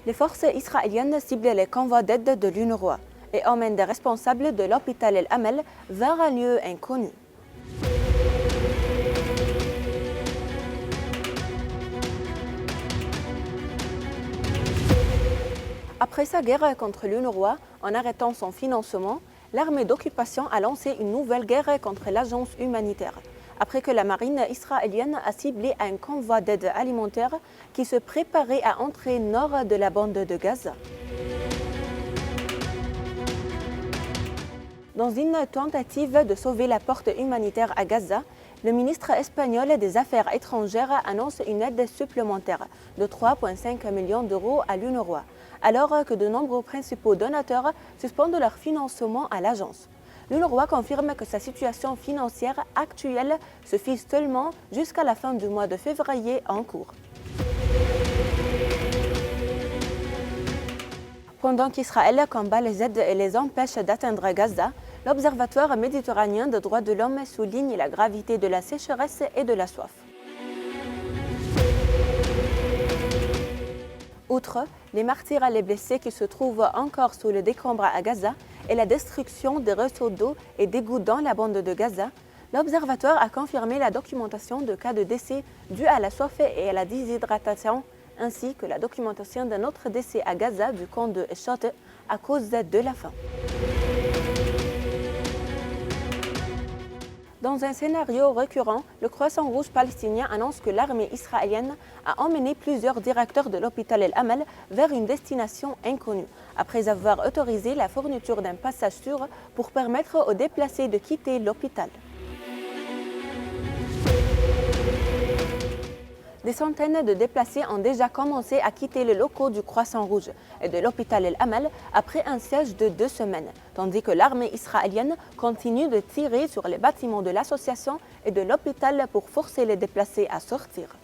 Les forces israéliennes ciblent les convois d'aide de l'UNRWA et emmènent des responsables de l'hôpital El Hamel vers un lieu inconnu. Après sa guerre contre l'UNRWA, en arrêtant son financement, l'armée d'occupation a lancé une nouvelle guerre contre l'agence humanitaire, après que la marine israélienne a ciblé un convoi d'aide alimentaire qui se préparait à entrer nord de la bande de Gaza. Dans une tentative de sauver la porte humanitaire à Gaza, le ministre espagnol des Affaires étrangères annonce une aide supplémentaire de 3,5 millions d'euros à l'UNRWA, alors que de nombreux principaux donateurs suspendent leur financement à l'agence. L'UNRWA confirme que sa situation financière actuelle se fixe seulement jusqu'à la fin du mois de février en cours. Pendant qu'Israël combat les aides et les empêche d'atteindre Gaza, l'Observatoire méditerranéen des droits de l'homme souligne la gravité de la sécheresse et de la soif. Outre les martyrs et les blessés qui se trouvent encore sous le décombre à Gaza et la destruction des réseaux d'eau et d'égouts dans la bande de Gaza, l'Observatoire a confirmé la documentation de cas de décès dus à la soif et à la déshydratation, ainsi que la documentation d'un autre décès à Gaza du camp de Eshot à cause de la faim. Dans un scénario récurrent, le Croissant Rouge palestinien annonce que l'armée israélienne a emmené plusieurs directeurs de l'hôpital El Hamel vers une destination inconnue, après avoir autorisé la fourniture d'un passage sûr pour permettre aux déplacés de quitter l'hôpital. Des centaines de déplacés ont déjà commencé à quitter les locaux du Croissant Rouge et de l'hôpital El Hamel après un siège de 2 semaines, tandis que l'armée israélienne continue de tirer sur les bâtiments de l'association et de l'hôpital pour forcer les déplacés à sortir.